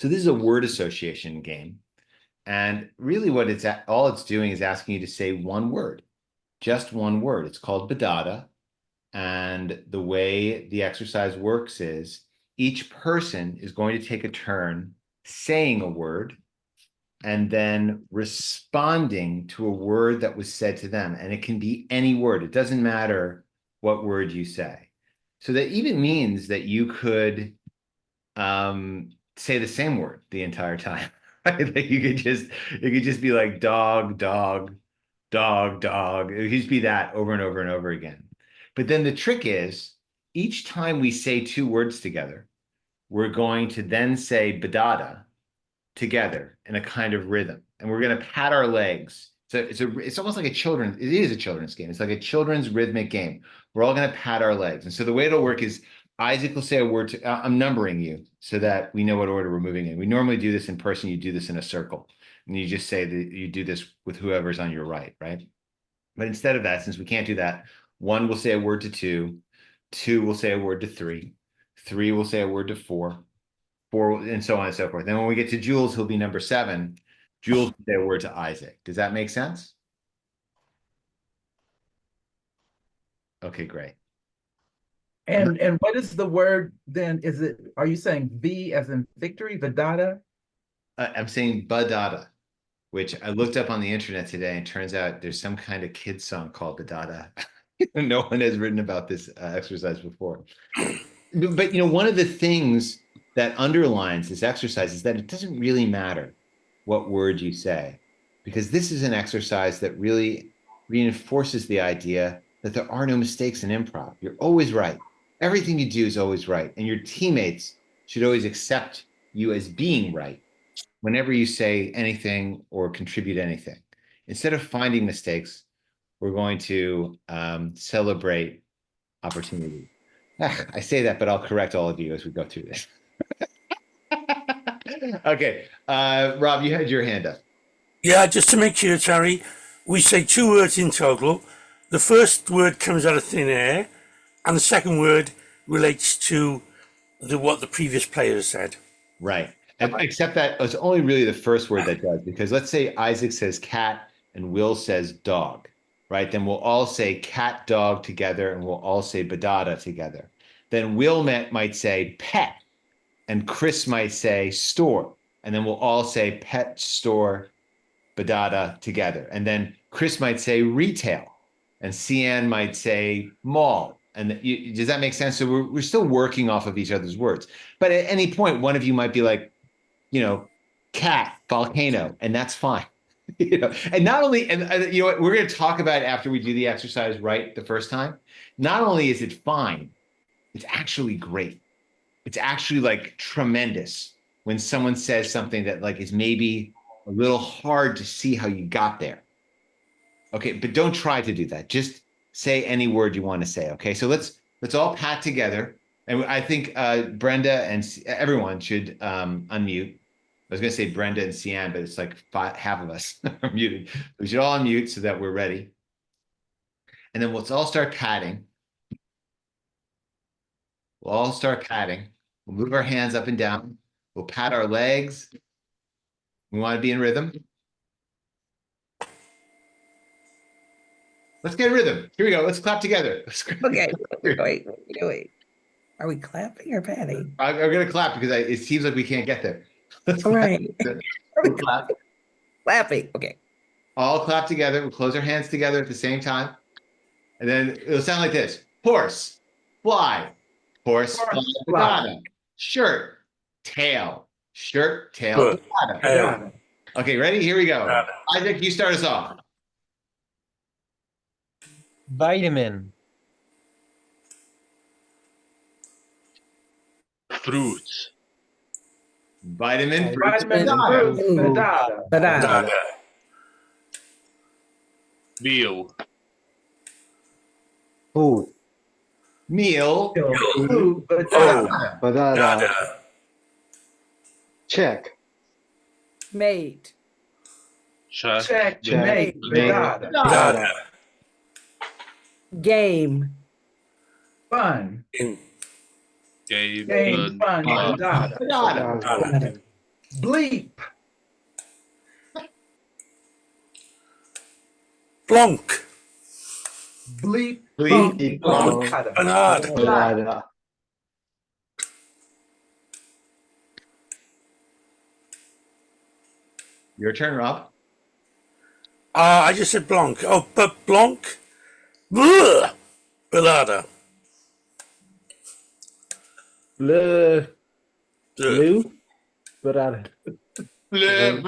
So this is a word association game. And really what all it's doing is asking you to say one word, just one word. It's called Badada. And the way the exercise works is each person is going to take a turn saying a word and then responding to a word that was said to them. And it can be any word. It doesn't matter what word you say. So that even means that you could say the same word the entire time. Right? Like it could just be like dog, dog, dog, dog. It could just be that over and over and over again. But then the trick is each time we say two words together, we're going to then say badada together in a kind of rhythm. And we're going to pat our legs. So it's almost like it is a children's game. It's like a children's rhythmic game. We're all going to pat our legs. And so the way it'll work is Isaac will say a word to, I'm numbering you so that we know what order we're moving in. We normally do this in person. You do this in a circle. And you just say that you do this with whoever's on your right, right? But instead of that, since we can't do that, one will say a word to two, two will say a word to three, three will say a word to four, four, and so on and so forth. Then when we get to Jules, who'll be number seven, Jules will say a word to Isaac. Does that make sense? Okay, great. And what is the word then? Are you saying V as in victory, Badada? I'm saying Badada, which I looked up on the internet today, and turns out there's some kind of kid song called Badada. No one has written about this exercise before. But one of the things that underlines this exercise is that it doesn't really matter what word you say, because this is an exercise that really reinforces the idea that there are no mistakes in improv. You're always right. Everything you do is always right. And your teammates should always accept you as being right whenever you say anything or contribute anything. Instead of finding mistakes, we're going to celebrate opportunity. I say that, but I'll correct all of you as we go through this. Okay. Rob, you had your hand up. Yeah, just to make sure, Terry, we say two words in total. The first word comes out of thin air, and the second word relates to what the previous player has said. Right. Except that it's only really the first word that does, because let's say Isaac says cat and Will says dog, right? Then we'll all say cat, dog together, and we'll all say badada together. Then Will might say pet, and Chris might say store, and then we'll all say pet, store, badada together. And then Chris might say retail, and Cian might say mall. And does that make sense? So we're still working off of each other's words. But at any point, one of you might be like, cat, volcano, and that's fine. And not only, and you know what, we're going to talk about it after we do the exercise right the first time. Not only is it fine, it's actually great. It's actually like tremendous when someone says something that like is maybe a little hard to see how you got there. Okay, but don't try to do that. Just say any word you want to say. Okay, so let's all pat together, and I think Brenda and everyone should unmute. I was going to say Brenda and Cian, but it's like half of us are muted. We should all unmute so that we're ready, and then let's all start patting. We'll all start patting. We'll move our hands up and down. We'll pat our legs. We want to be in rhythm. Let's get rhythm. Here we go. Let's clap together. Okay, wait. Are we clapping or patting? I'm going to clap because it seems like we can't get there. Let's All right. We'll clap. Clapping. Okay. All clap together. We'll close our hands together at the same time. And then it'll sound like this. Horse, fly, horse, fly, badada. Shirt, tail, shirt, tail, badada. Okay, ready? Here we go. Isaac, you start us off. Vitamin. Fruits. Vitamin, Badada. Meal. Food. meal, Badada. Check. Mate. Check. Mate. Badada. Game. Fun. Game. Fun. badada. Badada. Bleep. Blonk. Bleep. Bleep. Badada. Banana. Badada. Your turn, Rob. I just said Blanc. Oh, but Blanc. Bleh. Balada. Blue. Bleh. Blue. Badada. Banana.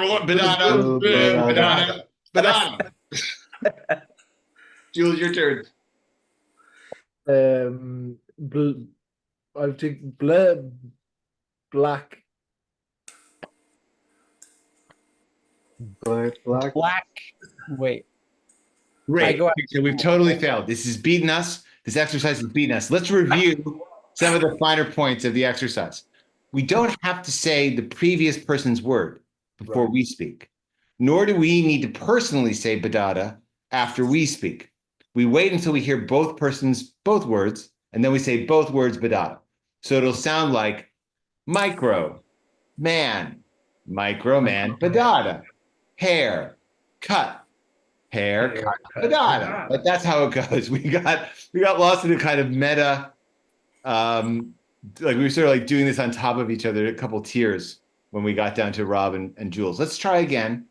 Badada. Banana. Jules, your turn. I think blue. Black. Black. Wait. I Great. go So we've totally failed. This is beating us. This exercise is beating us. Let's review some of the finer points of the exercise. We don't have to say the previous person's word before we speak, nor do we need to personally say badada after we speak. We wait until we hear both words, and then we say both words badada. So it'll sound like micro, man, badada, hair, cut, badada. But that's how it goes. We got lost in a kind of meta, like we were sort of like doing this on top of each other, a couple tiers when we got down to Rob and Jules. Let's try again.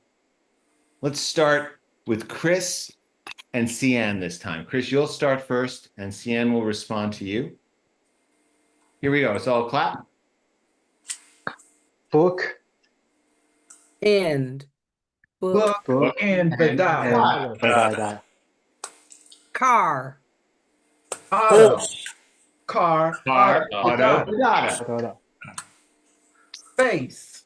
Let's start with Chris and Cian this time. Chris, you'll start first, and Cian will respond to you. Here we go. It's all clap. Book. And Book and badada. Badada. car. Auto. Horse. Car. Auto, Badada. badada. Badada. Face.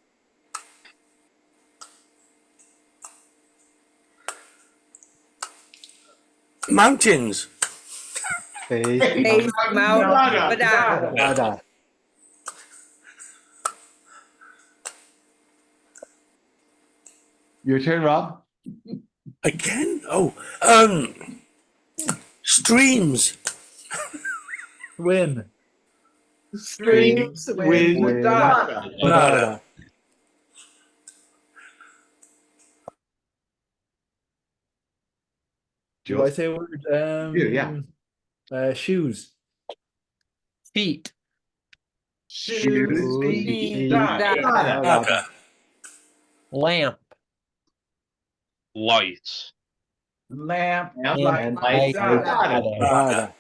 Mountains. Face. Face, mouth, badada. Badada. Your turn, Rob. Again? Oh, streams. Win. Streams with badada. Banana. Do I say a word? Shoes. Feet. Shoes. Feet. Feet. Badada. Badada. Lamp. Lights. Lamp. Lamp, Light. light, Badada. Badada.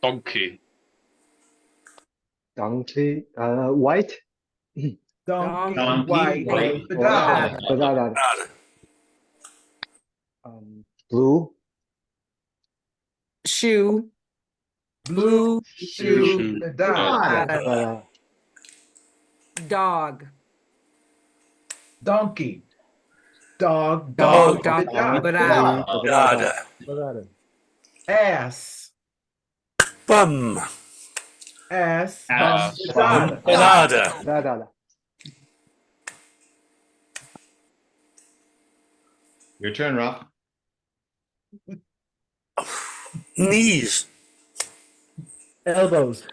Donkey. Donkey. White. Donkey. White. white, Badada. Badada. Banana. Blue. Shoe. Blue. Shoe. Shoe. Badada. Badada. Dog. Donkey. Dog. Dog. Badada. Banana. Badada. Ass. Bum. Ass. Ass. Badada. Banana. Badada. Your turn, Rob. Knees. Elbows.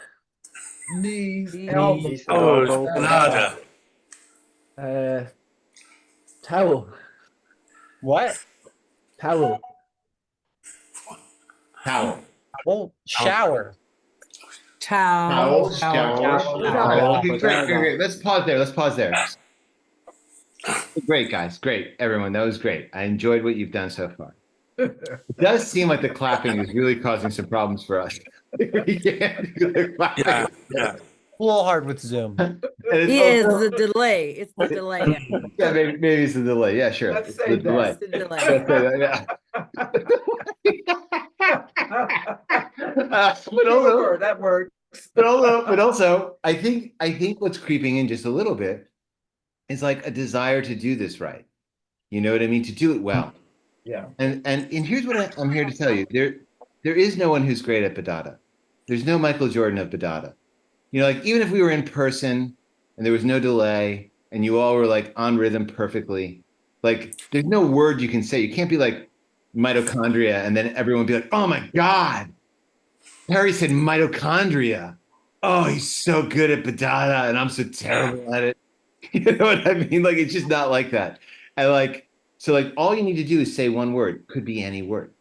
Knees. Knees. Elbows. Oh, banana. Towel. What? Towel. Towel. Oh, shower. Towel. Towel. Okay, great. Let's pause there. Great, guys. Great, everyone. That was great. I enjoyed what you've done so far. It does seem like the clapping is really causing some problems for us. We can't do the clapping. Yeah. A little hard with Zoom. And it's It's also- the delay. It's the delay. yeah, maybe it's the delay. Yeah, sure. Let's It's say the delay. It's the delay. Let's say that, yeah. Sure, that works. But also, I think what's creeping in just a little bit is like a desire to do this right. You know what I mean? To do it well. Yeah. And here's what I'm here to tell you. There is no one who's great at Badada. There's no Michael Jordan of Badada. You know, like even if we were in person and there was no delay and you all were like on rhythm perfectly, like there's no word you can say. You can't be like mitochondria and then everyone be like, oh my God, Harry said mitochondria. oh, he's so good at badata, and I'm so terrible at it. You know what I mean? Like, it's just not like that. And like, so like, all you need to do is say one word. Could be any word.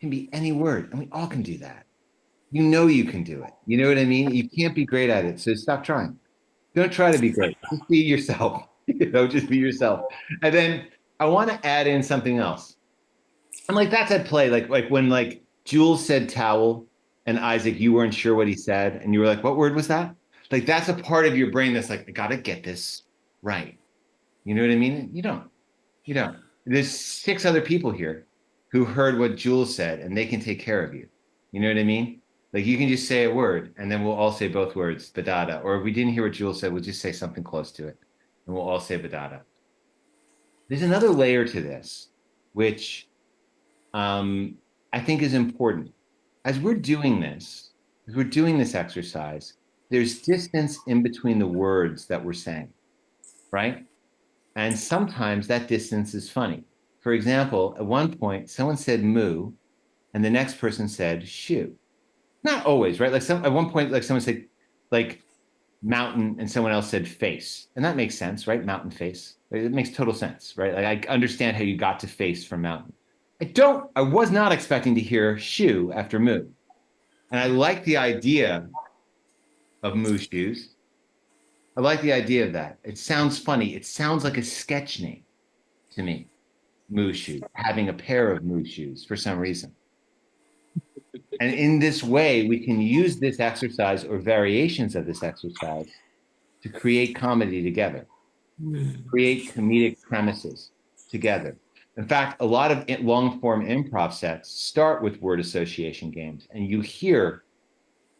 Can be any word, and we all can do that. You know you can do it. You know what I mean? You can't be great at it, so stop trying. Don't try to be great. Just be yourself. You know, just be yourself. And then I want to add in something else. And like that's at play. Like when like Jules said towel and Isaac, you weren't sure what he said, and you were like, what word was that? Like that's a part of your brain that's like, I gotta get this right. You know what I mean? You don't. You don't. There's six other people here who heard what Jules said, and they can take care of you. You know what I mean? Like you can just say a word, and then we'll all say both words, badada. Or if we didn't hear what Jules said, we'll just say something close to it, and we'll all say badada. There's another layer to this, which I think is important. As we're doing this exercise, there's distance in between the words that we're saying, right? And sometimes that distance is funny. For example, at one point, someone said moo, and the next person said shoe. Not always, right? Like at one point, like someone said like mountain, and someone else said face, and that makes sense, right? Mountain face. It makes total sense, right? Like I understand how you got to face from mountain. I was not expecting to hear shoe after moo. And I like the idea of moo shoes. I like the idea of that. It sounds funny. It sounds like a sketch name to me. Moo shoe, having a pair of moo shoes for some reason. And in this way, we can use this exercise or variations of this exercise to create comedy together, create comedic premises together. In fact, a lot of long form improv sets start with word association games, and you hear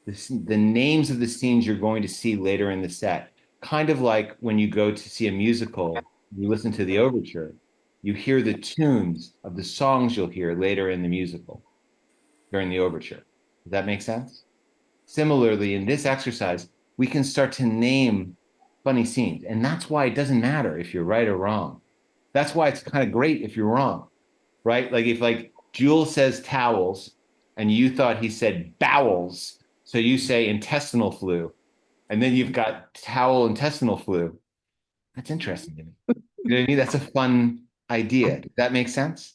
the names of the scenes you're going to see later in the set, kind of like when you go to see a musical, you listen to the overture, you hear the tunes of the songs you'll hear later in the musical during the overture. Does that make sense? Similarly, in this exercise, we can start to name funny scenes. And that's why it doesn't matter if you're right or wrong. That's why it's kind of great if you're wrong, right? Like if like Jules says towels and you thought he said bowels, so you say intestinal flu, and then you've got towel intestinal flu. That's interesting to me. You know what I mean? That's a fun idea. Does that make sense?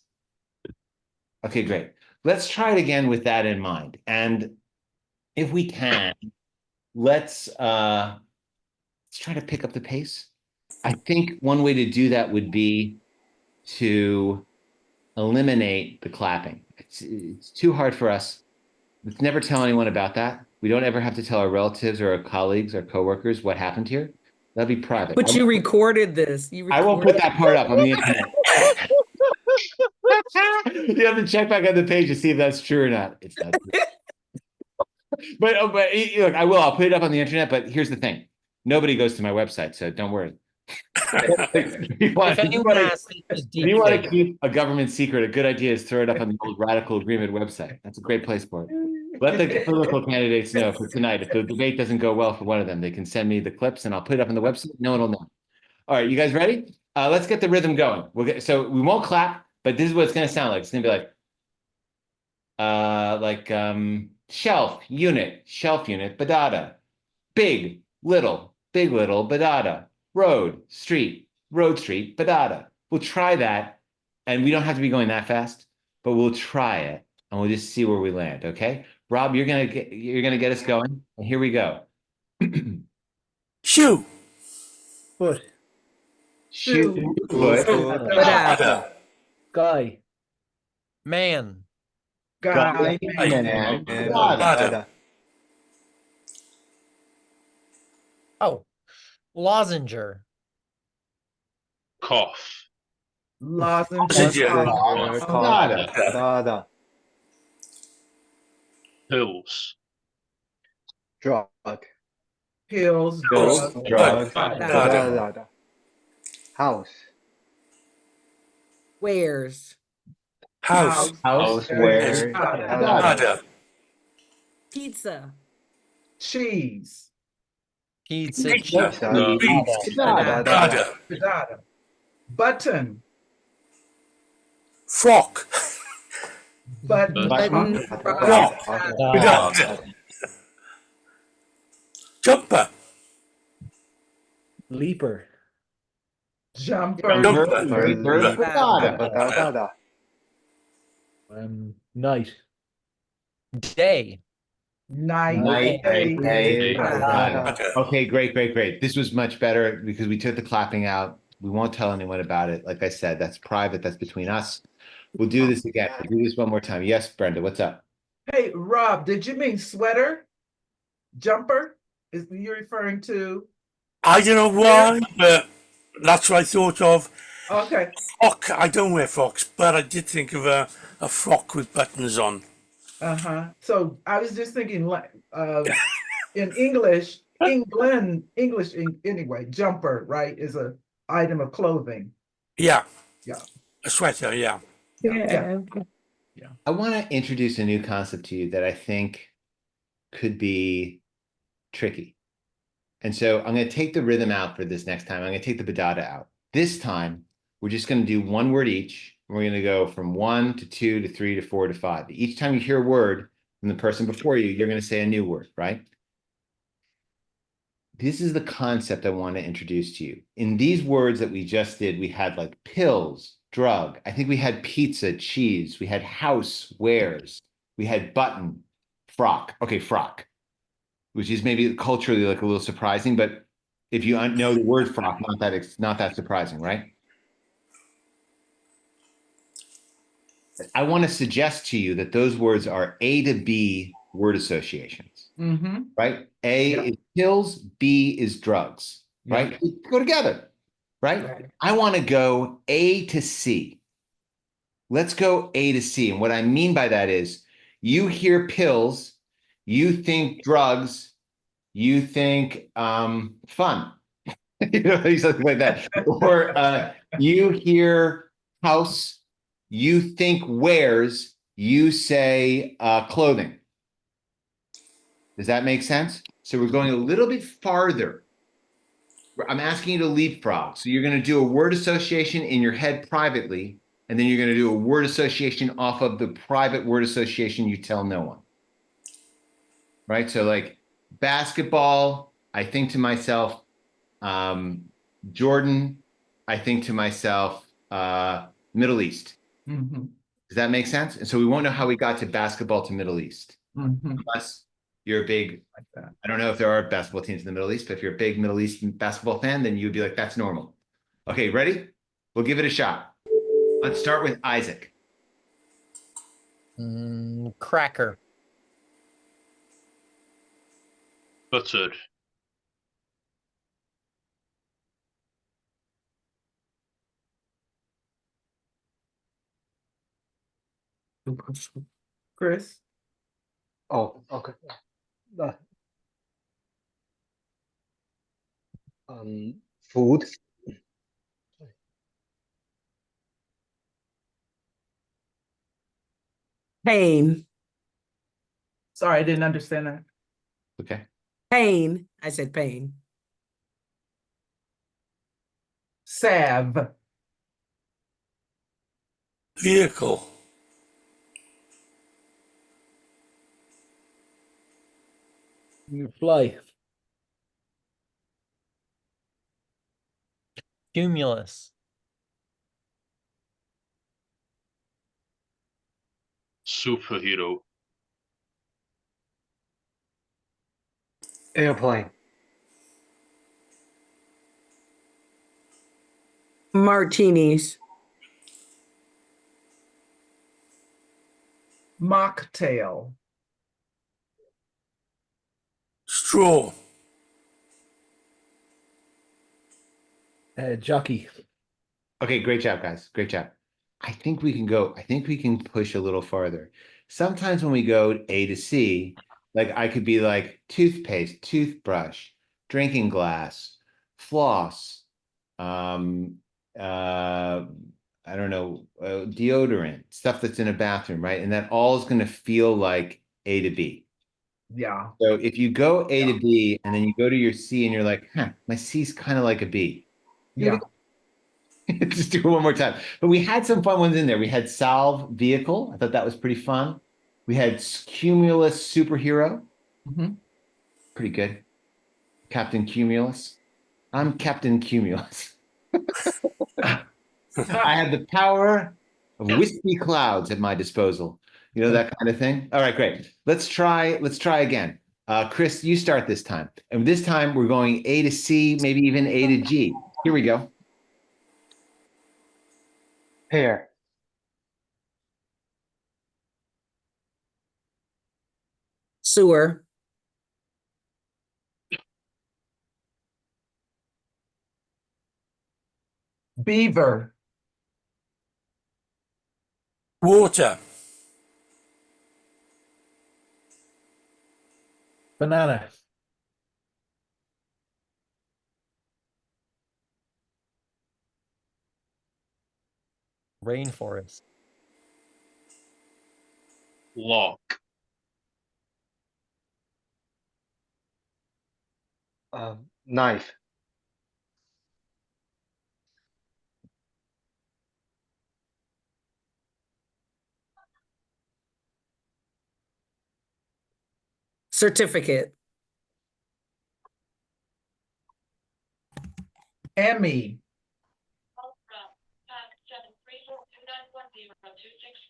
Okay, great. Let's try it again with that in mind. And if we can, let's try to pick up the pace. I think one way to do that would be to eliminate the clapping. It's too hard for us. Let's never tell anyone about that. We don't ever have to tell our relatives or our colleagues or coworkers what happened here. That'll be private. But you recorded this. I won't put that part up on the internet. You have to check back on the page to see if that's true or not. It's not true. But look, I will. I'll put it up on the internet. But here's the thing: nobody goes to my website, so don't worry. If anyone asks, just If you want deepfake to it. keep a government secret, a good idea is throw it up on the old Radical Agreement website. That's a great place for it. Let the political candidates know for tonight. If the debate doesn't go well for one of them, they can send me the clips and I'll put it up on the website. No one will know. All right, you guys ready? Let's get the rhythm going. So we won't clap, but this is what it's going to sound like. It's going to be like shelf unit, badada, big, little, badada, road, street, badada. We'll try that, and we don't have to be going that fast, but we'll try it, and we'll just see where we land. Okay, Rob, you're gonna get us going, and here we go. Shoe. Foot. Shoot, foot, Badada. Guy. Man. Guy, man, badada. Badada. Oh, lozenger. Cough. lozenge, Badada. Badada. Pills. Drug. pills, Pills, drugs, Badada. House. Wares. House. houseware, badada. Badada. Pizza. cheese, Pizza. Pizza. No. Badada. Badada. badada, button, Frock. button, Button. Rock. Badada. Jumper. Leaper. Jumper. Jumper. Very good. Badada. Badada. Night. Day. Night. Night, Day. day. Badada. Okay, great. This was much better because we took the clapping out. We won't tell anyone about it. Like I said, that's private. That's between us. We'll do this again. We'll do this one more time. Yes, Brenda, what's up? Hey, Rob, did you mean sweater? Jumper? Is you referring to? I don't know why, but that's what I thought of. Okay. Frock. I don't wear frocks, but I did think of a frock with buttons on. So I was just thinking like in English anyway, jumper, right, is a item of clothing. Yeah. Yeah. A sweater, yeah. Yeah. I want to introduce a new concept to you that I think could be tricky. And so I'm going to take the rhythm out for this next time. I'm going to take the badada out. This time, we're just going to do one word each. We're going to go from 1 to 2 to 3 to 4 to 5. Each time you hear a word from the person before you, you're going to say a new word, right? This is the concept I want to introduce to you. In these words that we just did, we had like pills, drug. I think we had pizza, cheese. We had house, wares. We had button, frock. Okay, frock, which is maybe culturally like a little surprising, but if you know the word frock, not that surprising, right? I want to suggest to you that those words are A to B word associations, Mm-hmm. right? A Yeah. is pills, B is drugs, right? They go together, right? Right. I want to go A to C. Let's go A to C. And what I mean by that is you hear pills, you think drugs, you think fun, something like that. Or you hear house, you think wares, you say clothing. Does that make sense? So we're going a little bit farther. I'm asking you to leapfrog. So you're going to do a word association in your head privately, and then you're going to do a word association off of the private word association you tell no one. Right? So like basketball, I think to myself, Jordan, I think to myself, Middle East. Mm-hmm. Does that make sense? And so we won't know how we got to basketball to Middle East. Mm-hmm. Unless you're a big, Like that. I don't know if there are basketball teams in the Middle East, but if you're a big Middle East basketball fan, then you'd be like, that's normal. Okay, ready? We'll give it a shot. Let's start with Isaac. Cracker. Buttered. Chris. Oh, okay. Uh, Food. Pain. Sorry, I didn't understand that. Okay. Pain. I said pain. Salve. Vehicle. Fly. Cumulus. Superhero. Airplane. Martinis. Mocktail. Straw. Jockey. Okay, great job, guys. Great job. I think we can push a little farther. Sometimes when we go A to C, like I could be like toothpaste, toothbrush, drinking glass, floss, um, I don't know, deodorant, stuff that's in a bathroom, right? And that all is going to feel like A to B. Yeah. So if you go A to B and then you go to your C and you're like, huh, my C's kind of like a B. Yeah. Just do it one more time. But we had some fun ones in there. We had Salve Vehicle. I thought that was pretty fun. We had Cumulus Superhero. Mm-hmm. Pretty good. Captain Cumulus. I'm Captain Cumulus. I have the power of wispy clouds at my disposal. You know, that kind of thing. All right, great. Let's try again. Chris, you start this time. And this time we're going A to C, maybe even A to G. Here we go. Pear. Sewer. Beaver. Water. Banana. Rainforest. Lock. Knife. Certificate. Emmy.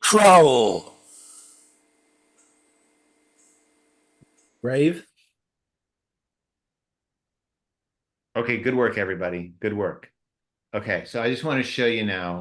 Trowel. Brave. Okay, good work, everybody. Good work. Okay, so I just want to show you now